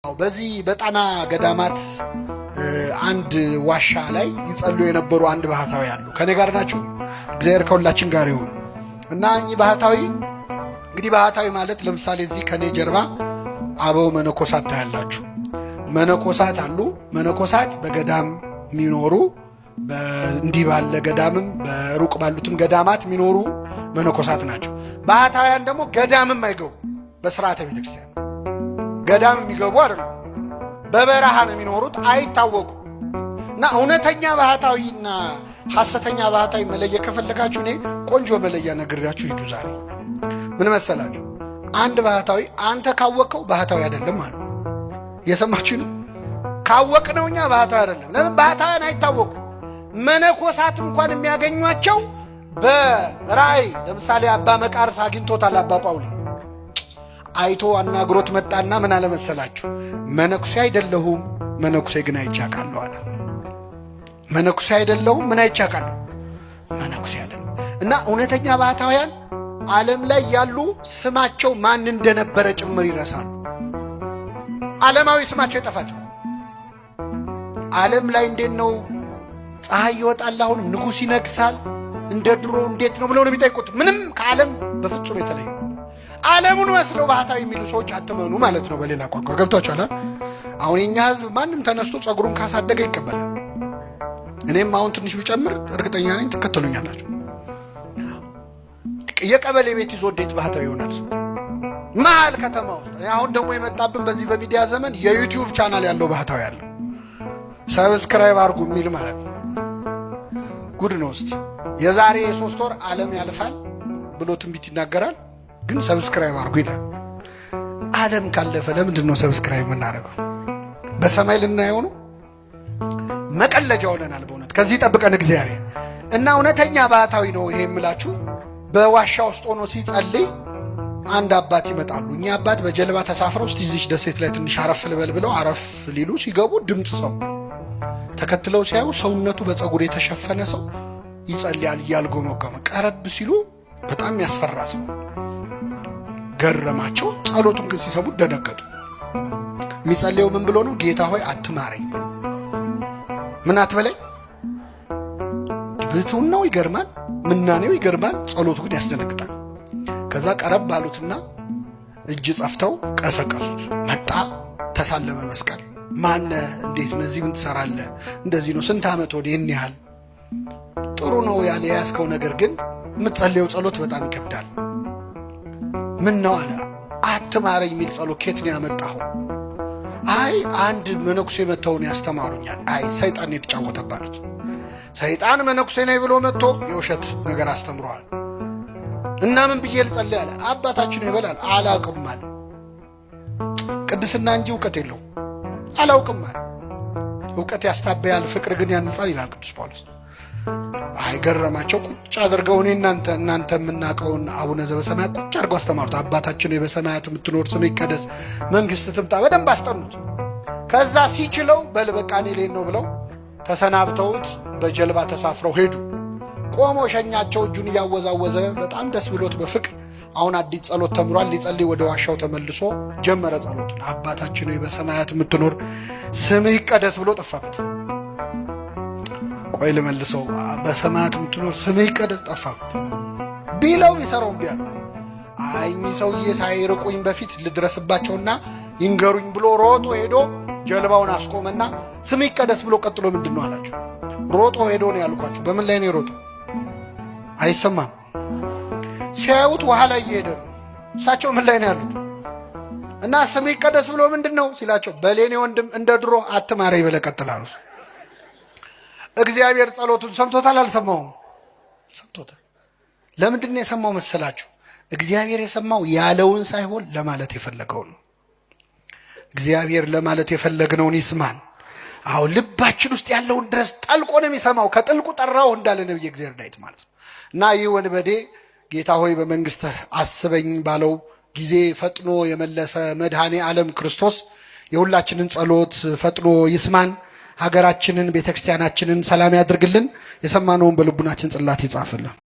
በዚህ በጣና ገዳማት አንድ ዋሻ ላይ ይጸልዩ የነበሩ አንድ ባህታዊ አሉ። ከኔ ጋር ናችሁ? እግዚአብሔር ከሁላችን ጋር ይሁን። እና እኚህ ባህታዊ እንግዲህ ባህታዊ ማለት ለምሳሌ እዚህ ከኔ ጀርባ አበው መነኮሳት ታያላችሁ። መነኮሳት አሉ። መነኮሳት በገዳም የሚኖሩ እንዲህ ባለ ገዳምም በሩቅ ባሉትም ገዳማት የሚኖሩ መነኮሳት ናቸው። ባህታውያን ደግሞ ገዳምም አይገቡ፣ በስርዓተ ቤተክርስቲያን ገዳም የሚገቡ አይደለም። በበረሃ ነው የሚኖሩት፣ አይታወቁ። እና እውነተኛ ባህታዊና ሐሰተኛ ባህታዊ መለየ ከፈለጋችሁ እኔ ቆንጆ መለያ ነግሬያችሁ ሂዱ። ዛሬ ምን መሰላችሁ? አንድ ባህታዊ አንተ ካወቀው ባህታዊ አይደለም ማለት ነው። የሰማችሁ ነው? ካወቅነው እኛ ባህታዊ አይደለም። ለምን? ባህታውያን አይታወቁ። መነኮሳት እንኳን የሚያገኟቸው በራእይ ለምሳሌ አባ መቃርስ አግኝቶታል። አባ ጳውሊ አይቶ አናግሮት መጣና ምን አለ መሰላችሁ? መነኩሴ አይደለሁም፣ መነኩሴ ግን አይቻካለሁ አለ። መነኩሴ አይደለሁም፣ ምን አይቻካለሁ? መነኩሴ አለ። እና እውነተኛ ባህታውያን ዓለም ላይ ያሉ ስማቸው ማን እንደነበረ ጭምር ይረሳሉ። ዓለማዊ ስማቸው ይጠፋቸው። ዓለም ላይ እንዴት ነው ፀሐይ ይወጣል፣ አሁን ንጉሥ ይነግሳል፣ እንደ ድሮ እንዴት ነው ብለው ነው የሚጠይቁት። ምንም ከዓለም በፍጹም የተለየ ዓለሙን መስለው ባህታዊ የሚሉ ሰዎች አትመኑ ማለት ነው። በሌላ ቋንቋ ገብቷችኋል? አሁን የኛ ሕዝብ ማንም ተነስቶ ጸጉሩን ካሳደገ ይቀበላል። እኔም አሁን ትንሽ ብጨምር እርግጠኛ ነኝ ትከተሉኛላችሁ። የቀበሌ ቤት ይዞ እንዴት ባህታዊ ይሆናል? መሀል ከተማ ውስጥ። አሁን ደግሞ የመጣብን በዚህ በሚዲያ ዘመን የዩቲዩብ ቻናል ያለው ባህታዊ ያለው ሰብስክራይብ አድርጉ የሚል ማለት ነው። ጉድ ነው። እስቲ የዛሬ 3 ወር ዓለም ያልፋል ብሎ ትንቢት ይናገራል፣ ግን ሰብስክራይብ አድርጉ ይላል። ዓለም ካለፈ ለምንድን ነው ሰብስክራይብ የምናደርገው? በሰማይ ልናየው ነው? መቀለጃ ሆነናል በእውነት። ከዚህ ጠብቀን እግዚአብሔር። እና እውነተኛ ባህታዊ ነው ይሄ የምላችሁ። በዋሻ ውስጥ ሆኖ ሲጸልይ አንድ አባት ይመጣሉ። እኛ አባት በጀልባ ተሳፍረው እስቲ እዚች ደሴት ላይ ትንሽ አረፍ ልበል ብለው አረፍ ሊሉ ሲገቡ ድምፅ ሰው ተከትለው ሲያዩ ሰውነቱ በፀጉር የተሸፈነ ሰው ይጸልያል እያልጎመጎመ። ቀረብ ሲሉ በጣም ያስፈራ ሰው ገረማቸው። ጸሎቱን ግን ሲሰሙ ደነገጡ። የሚጸልየው ምን ብሎ ነው? ጌታ ሆይ አትማረኝ፣ ምን አትበለኝ። ብሕትውናው ይገርማል፣ ምናኔው ይገርማል፣ ጸሎቱ ግን ያስደነግጣል። ከዛ ቀረብ ባሉትና እጅ ጸፍተው ቀሰቀሱት። መጣ፣ ተሳለመ መስቀል። ማነ? እንዴት እነዚህ ምን ትሰራለህ? እንደዚህ ነው። ስንት ዓመት ወዲህ? ይህን ያህል። ጥሩ ነው ያለ የያዝከው ነገር ግን የምትጸልየው ጸሎት በጣም ይከብዳል። ምን ነው አለ። አትማረኝ የሚል ጸሎት ኬት ነው ያመጣኸው? አይ አንድ መነኩሴ መተውን ያስተማሩኛል። አይ ሰይጣን የተጫወተባሉት። ሰይጣን መነኩሴ ነኝ ብሎ መጥቶ የውሸት ነገር አስተምሯል። እና ምን ብዬ ልጸልይ አለ። አባታችን ይበላል። አላውቅም አለ። ቅድስና እንጂ እውቀት የለውም። አላውቅም አለ። እውቀት ያስታበያል፣ ፍቅር ግን ያንጻል ይላል ቅዱስ ጳውሎስ። አይገረማቸው። ቁጭ አድርገው እኔ እናንተ የምናውቀውን አቡነ ዘበሰማያት ቁጭ አድርገው አስተማሩት። አባታችን ሆይ በሰማያት የምትኖር ስምህ ይቀደስ፣ መንግሥትህ ትምጣ። በደንብ አስጠኑት። ከዛ ሲችለው በል በቃ እኔ ልሄድ ነው ብለው ተሰናብተውት በጀልባ ተሳፍረው ሄዱ። ቆሞ ሸኛቸው፣ እጁን እያወዛወዘ በጣም ደስ ብሎት በፍቅር። አሁን አዲስ ጸሎት ተምሯል። ሊጸልይ ወደ ዋሻው ተመልሶ ጀመረ ጸሎቱን። አባታችን ሆይ በሰማያት የምትኖር ስምህ ይቀደስ ብሎ ጠፋበት። ቆይ ልመልሰው። በሰማያት የምትኖር ስምህ ይቀደስ ጠፋበት ቢለው ይሰራው ቢያል። አይ እኚህ ሰውዬ ሳይርቁኝ በፊት ልድረስባቸውና ይንገሩኝ ብሎ ሮጦ ሄዶ ጀልባውን አስቆመና ስምህ ይቀደስ ብሎ ቀጥሎ ምንድን ነው አላቸው። ሮጦ ሄዶ ነው ያልኳቸው። በምን ላይ ነው የሮጠው? አይሰማም። ሲያዩት ውሃ ላይ እየሄደ ነው። እሳቸው ምን ላይ ነው ያሉት? እና ስምህ ይቀደስ ብሎ ምንድን ነው ሲላቸው፣ በሌኔ ወንድም እንደ ድሮ አትማረኝ ብለህ ቀጥል አሉት። እግዚአብሔር ጸሎቱን ሰምቶታል? አልሰማውም? ሰምቶታል። ለምንድን ነው የሰማው መሰላችሁ? እግዚአብሔር የሰማው ያለውን ሳይሆን ለማለት የፈለገውን ነው። እግዚአብሔር ለማለት የፈለግነውን ይስማን። አሁን ልባችን ውስጥ ያለውን ድረስ ጠልቆ ነው የሚሰማው። ከጥልቁ ጠራው እንዳለ ነብይ እግዚአብሔር ዳዊት ማለት ነው። እና ይህ ወንበዴ ጌታ ሆይ በመንግሥትህ አስበኝ ባለው ጊዜ ፈጥኖ የመለሰ መድኃኔ ዓለም ክርስቶስ የሁላችንን ጸሎት ፈጥኖ ይስማን። ሀገራችንን ቤተክርስቲያናችንን ሰላም ያድርግልን። የሰማነውን በልቡናችን ጽላት ይጻፍልን።